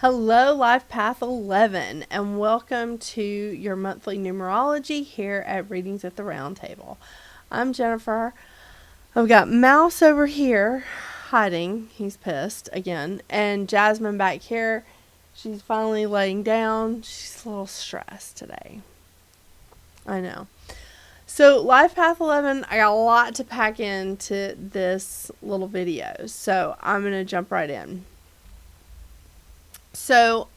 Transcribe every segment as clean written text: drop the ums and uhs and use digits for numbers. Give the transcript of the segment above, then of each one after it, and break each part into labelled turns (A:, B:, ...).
A: Hello, Life Path 11, and welcome to your monthly numerology here at Readings at the Round Table. I'm Jennifer. I've got Mouse over here hiding. He's pissed again. And Yasmin back here. She's finally laying down. She's a little stressed today. I know. So, Life Path 11, I got a lot to pack into this little video. So, I'm going to jump right in. So,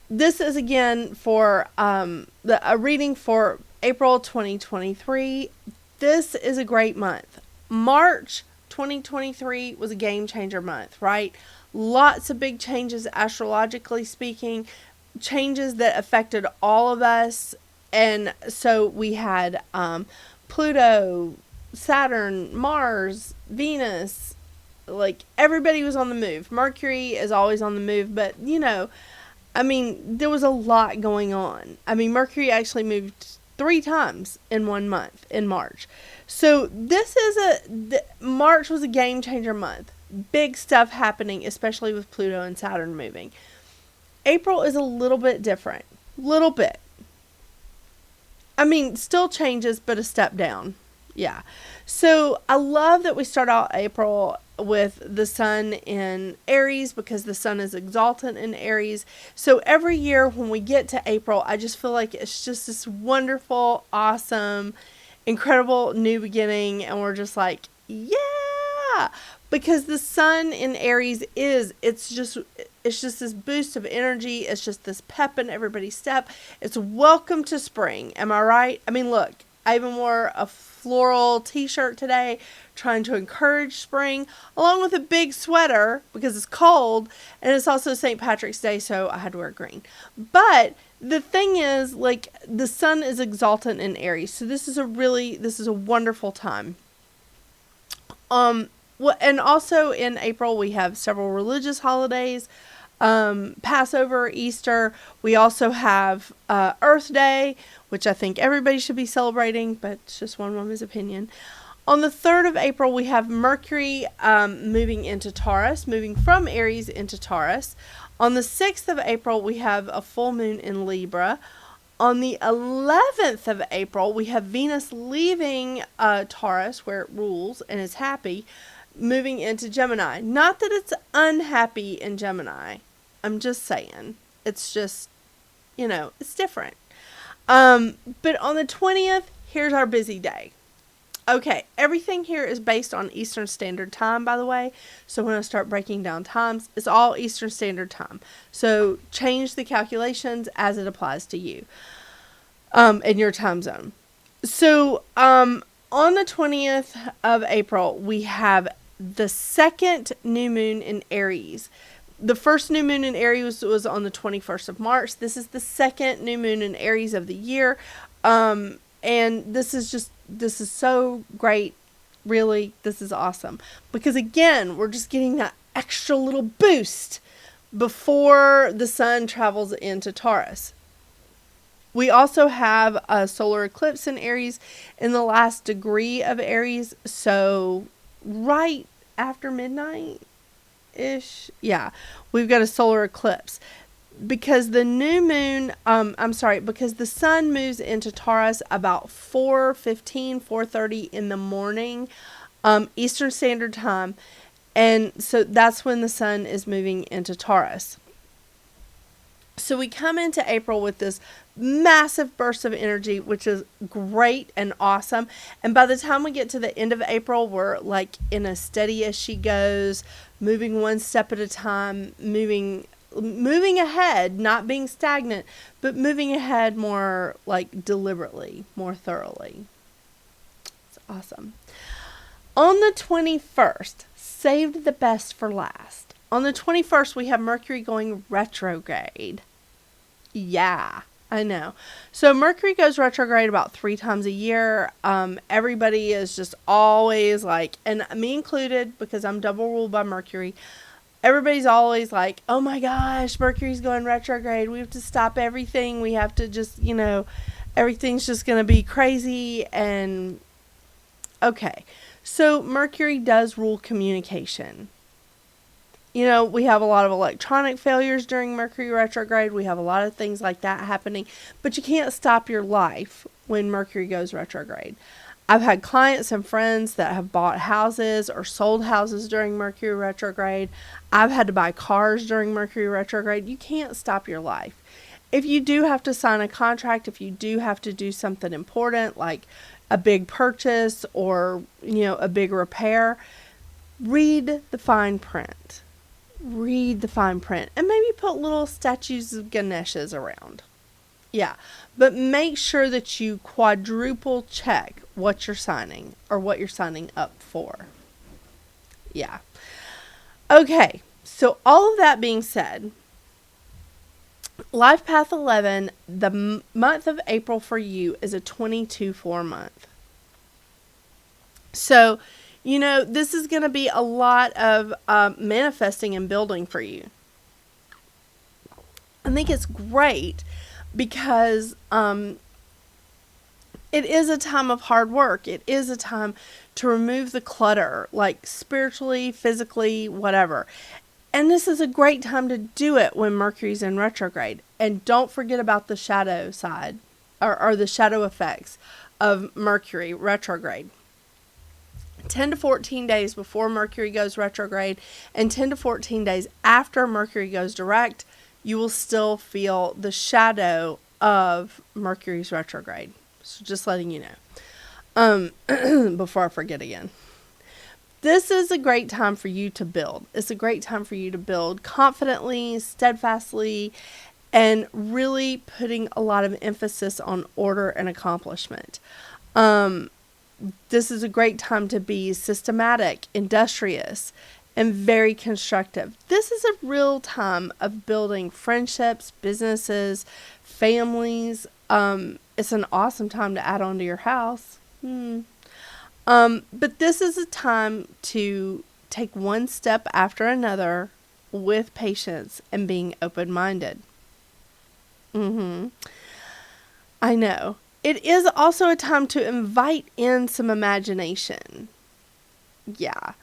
A: this is again for a reading for April 2023. This is a great month. March 2023 was a game changer month, right? Lots of big changes astrologically speaking, changes that affected all of us. And so we had Pluto, Saturn, Mars, Venus. Like, everybody was on the move. Mercury is always on the move, but, there was a lot going on. Mercury actually moved 3 times in 1 month in March. So March was a game changer month. Big stuff happening, especially with Pluto and Saturn moving. April is a little bit different. Little bit. Still changes, but a step down. Yeah. So I love that we start out April with the sun in Aries because the sun is exaltant in Aries. So every year when we get to April, I just feel like it's just this wonderful, awesome, incredible new beginning. And we're just like, yeah, because the sun in Aries it's just this boost of energy. It's just this pep in everybody's step. It's welcome to spring. Am I right? Look, I even wore a floral t-shirt today trying to encourage spring along with a big sweater because it's cold and it's also St. Patrick's Day, so I had to wear green. But the thing is, like, the sun is exaltant in Aries, so this is a wonderful time. And also in April we have several religious holidays. Passover, Easter. We also have Earth Day, which I think everybody should be celebrating, but it's just one woman's opinion. On the 3rd of April, we have Mercury moving into Taurus, moving from Aries into Taurus. On the 6th of April, we have a full moon in Libra. On the 11th of April, we have Venus leaving Taurus, where it rules and is happy, moving into Gemini. Not that it's unhappy in Gemini. I'm just saying. It's just, it's different. But on the 20th, here's our busy day. Okay, everything here is based on Eastern Standard Time, by the way. So when I start breaking down times, it's all Eastern Standard Time. So change the calculations as it applies to you in your time zone. So on the 20th of April, we have the second new moon in Aries. The first new moon in Aries was on the 21st of March. This is the second new moon in Aries of the year. And this is so great. Really, this is awesome. Because again, we're just getting that extra little boost before the sun travels into Taurus. We also have a solar eclipse in Aries in the last degree of Aries. So right after midnight-ish. Yeah, we've got a solar eclipse. Because the new moon, because the sun moves into Taurus about 4:30 in the morning, Eastern Standard Time. And so that's when the sun is moving into Taurus. So we come into April with this massive burst of energy, which is great and awesome. And by the time we get to the end of April, we're like in a steady as she goes, moving one step at a time, moving ahead, not being stagnant, but moving ahead more like deliberately, more thoroughly. It's awesome. On the 21st, saved the best for last. On the 21st, we have Mercury going retrograde. Yeah, I know. So Mercury goes retrograde about 3 times a year. Everybody is just always like, and me included, because I'm double ruled by Mercury, everybody's always like, oh my gosh, Mercury's going retrograde. We have to stop everything. We have to just, everything's just going to be crazy. And okay. So Mercury does rule communication. We have a lot of electronic failures during Mercury retrograde. We have a lot of things like that happening. But you can't stop your life when Mercury goes retrograde. I've had clients and friends that have bought houses or sold houses during Mercury retrograde. I've had to buy cars during Mercury retrograde. You can't stop your life. If you do have to sign a contract, if you do have to do something important like a big purchase or, a big repair, read the fine print. Read the fine print and maybe put little statues of Ganeshas around. Yeah, but make sure that you quadruple check what you're signing or what you're signing up for. Yeah. Okay, so all of that being said, Life Path 11, the month of April for you is a 22-4 month. So, this is going to be a lot of manifesting and building for you. I think it's great because it is a time of hard work. It is a time to remove the clutter, like spiritually, physically, whatever. And this is a great time to do it when Mercury's in retrograde. And don't forget about the shadow side or the shadow effects of Mercury retrograde. 10 to 14 days before Mercury goes retrograde and 10 to 14 days after Mercury goes direct, you will still feel the shadow of Mercury's retrograde. So just letting you know. Before I forget again. This is a great time for you to build. It's a great time for you to build confidently, steadfastly, and really putting a lot of emphasis on order and accomplishment. This is a great time to be systematic, industrious, and very constructive. This is a real time of building friendships, businesses, families. It's an awesome time to add on to your house. But this is a time to take one step after another with patience and being open-minded. I know. It is also a time to invite in some imagination. Yeah.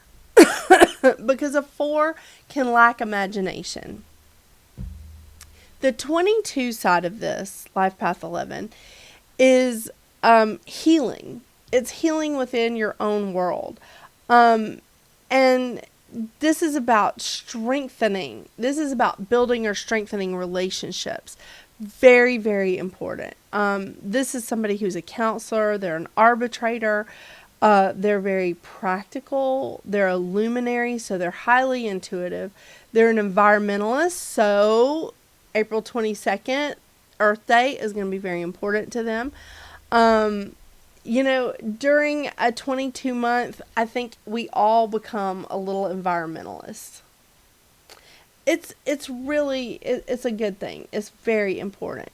A: Because a 4 can lack imagination. The 22 side of this, Life Path 11, is healing. It's healing within your own world. And this is about strengthening. This is about building or strengthening relationships. Very, very important. This is somebody who's a counselor. They're an arbitrator. They're very practical. They're a luminary, so they're highly intuitive. They're an environmentalist, so April 22nd, Earth Day, is going to be very important to them. During a 22 month, I think we all become a little environmentalist. It's a good thing. It's very important.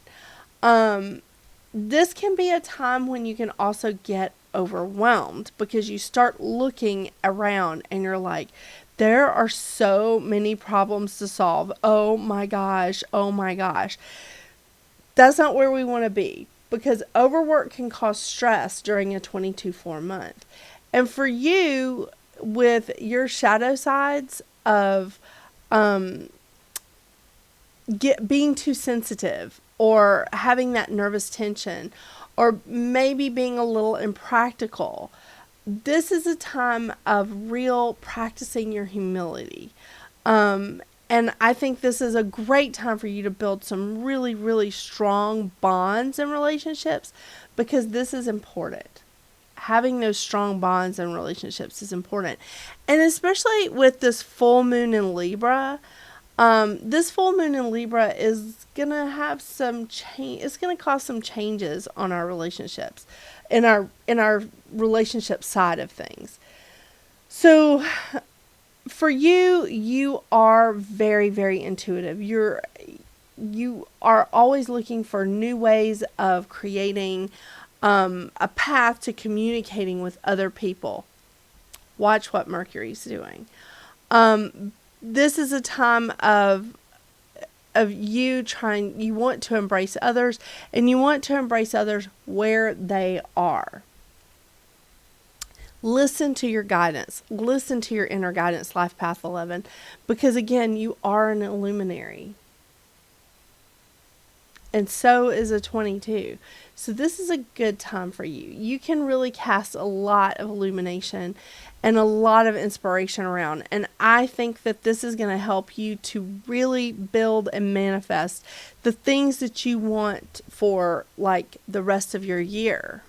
A: This can be a time when you can also get overwhelmed because you start looking around and you're like, there are so many problems to solve. Oh my gosh. Oh my gosh. That's not where we want to be because overwork can cause stress during a 22-4 month. And for you, with your shadow sides of being too sensitive or having that nervous tension or maybe being a little impractical, this is a time of real practicing your humility. And I think this is a great time for you to build some really, really strong bonds and relationships because this is important. Having those strong bonds and relationships is important. And especially with this full moon in Libra, this full moon in Libra is going to have some change. It's going to cause some changes on our relationships, in our relationship side of things. So for you, you are very, very intuitive. You are always looking for new ways of creating a path to communicating with other people. Watch what Mercury's doing. This is a time of you want to embrace others, and you want to embrace others where they are. Listen to your guidance. Listen to your inner guidance, Life Path 11, because again, you are an illuminary. And so is a 22. So this is a good time for you. You can really cast a lot of illumination and a lot of inspiration around. And I think that this is going to help you to really build and manifest the things that you want for like the rest of your year.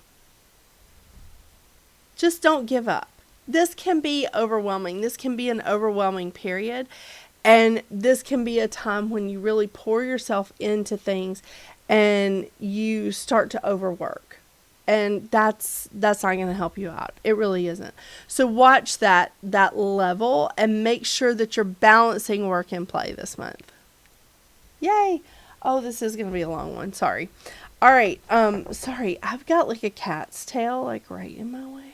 A: Just don't give up. This can be overwhelming. This can be an overwhelming period. And this can be a time when you really pour yourself into things and you start to overwork. And that's not going to help you out. It really isn't. So watch that level and make sure that you're balancing work and play this month. Yay. Oh, this is going to be a long one. Sorry. All right. Sorry. I've got like a cat's tail like right in my way.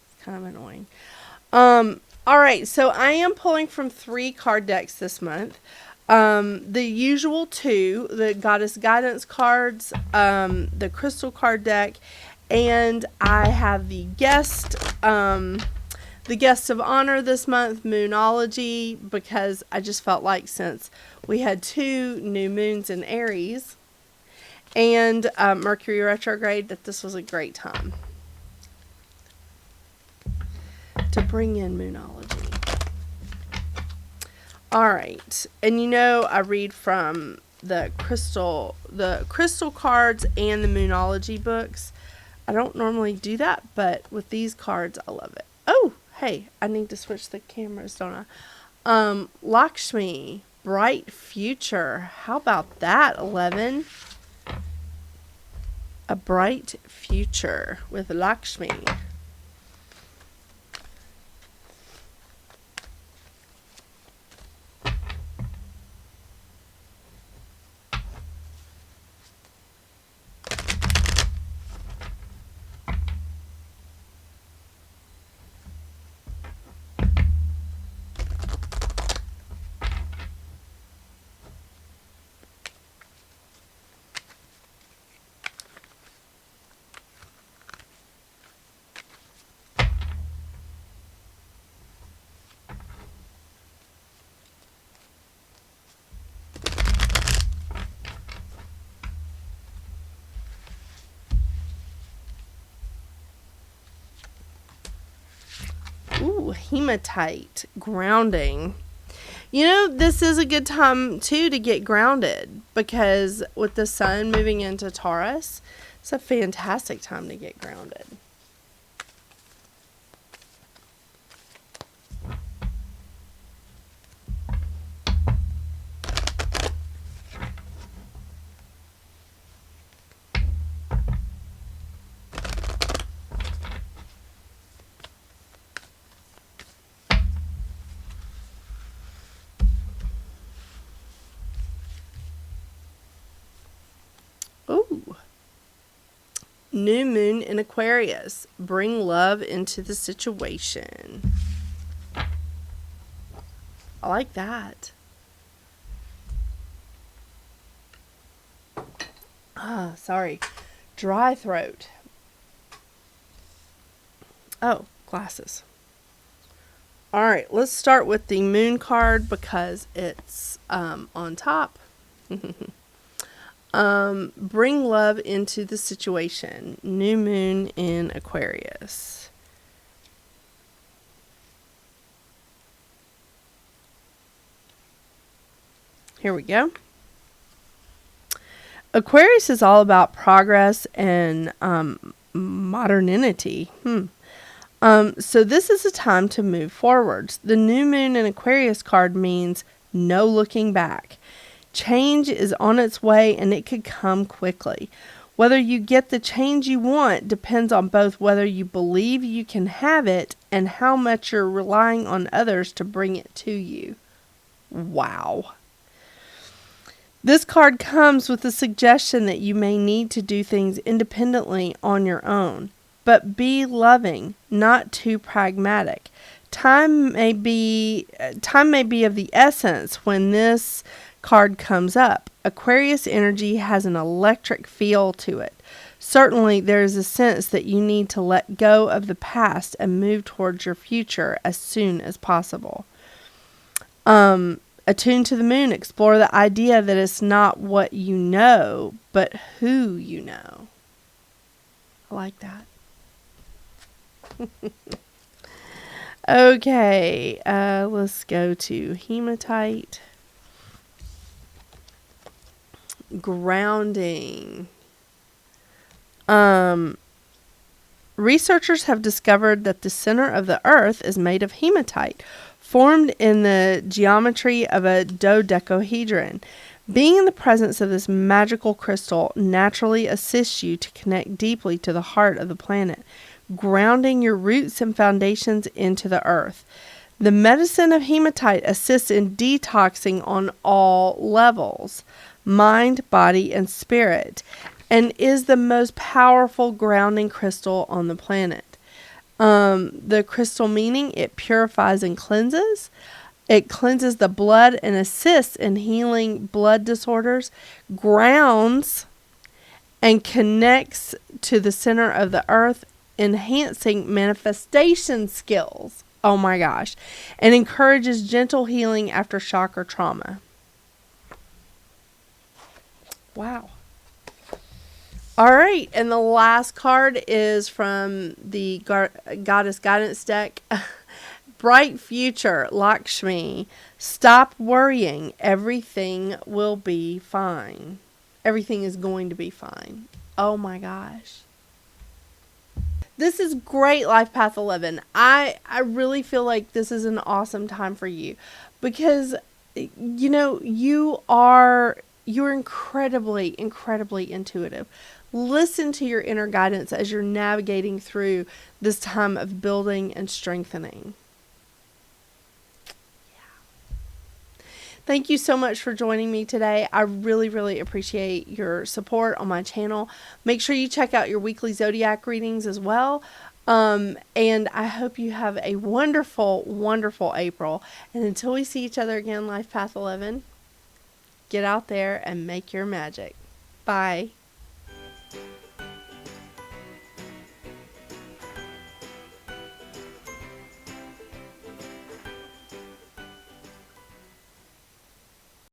A: It's kind of annoying. All right, so I am pulling from 3 card decks this month. The usual 2, the Goddess Guidance cards, the Crystal card deck, and I have the guest of honor this month, Moonology, because I just felt like since we had 2 new moons in Aries and Mercury retrograde, that this was a great time to bring in Moonology. All right. And you know, I read from the crystal cards and the Moonology books. I don't normally do that, but with these cards, I love it. Oh, hey, I need to switch the cameras, don't I? Lakshmi, bright future. How about that, 11? A bright future with Lakshmi. Ooh, hematite, grounding. You know, this is a good time, too, to get grounded. Because with the sun moving into Taurus, it's a fantastic time to get grounded. Ooh. New moon in Aquarius. Bring love into the situation. I like that. Sorry. Dry throat. Oh, glasses. All right, let's start with the moon card because it's on top. Bring love into the situation. New moon in Aquarius. Here we go. Aquarius is all about progress and modernity. So this is a time to move forwards. The new moon in Aquarius card means no looking back. Change is on its way and it could come quickly. Whether you get the change you want depends on both whether you believe you can have it and how much you're relying on others to bring it to you. Wow. This card comes with the suggestion that you may need to do things independently on your own, but be loving, not too pragmatic. Time may be of the essence when this card comes up. Aquarius energy has an electric feel to it. Certainly, there is a sense that you need to let go of the past and move towards your future as soon as possible. Attuned to the moon, explore the idea that it's not what you know, but who you know. I like that. Okay, let's go to hematite. Grounding. Researchers have discovered that the center of the earth is made of hematite, formed in the geometry of a dodecahedron. Being in the presence of this magical crystal naturally assists you to connect deeply to the heart of the planet, grounding your roots and foundations into the earth. The medicine of hematite assists in detoxing on all levels, mind, body, and spirit, and is the most powerful grounding crystal on the planet. The crystal meaning, it purifies and cleanses. It cleanses the blood and assists in healing blood disorders, grounds and connects to the center of the earth, enhancing manifestation skills. Oh my gosh. And encourages gentle healing after shock or trauma. Wow. All right, and the last card is from the Goddess Guidance deck. Bright Future, Lakshmi. Stop worrying. Everything will be fine. Everything is going to be fine. Oh my gosh. This is great, Life Path 11. I really feel like this is an awesome time for you because, you know, you're incredibly, incredibly intuitive. Listen to your inner guidance as you're navigating through this time of building and strengthening. Yeah. Thank you so much for joining me today. I really, really appreciate your support on my channel. Make sure you check out your weekly zodiac readings as well. And I hope you have a wonderful, wonderful April. And until we see each other again, Life Path 11, get out there and make your magic. Bye.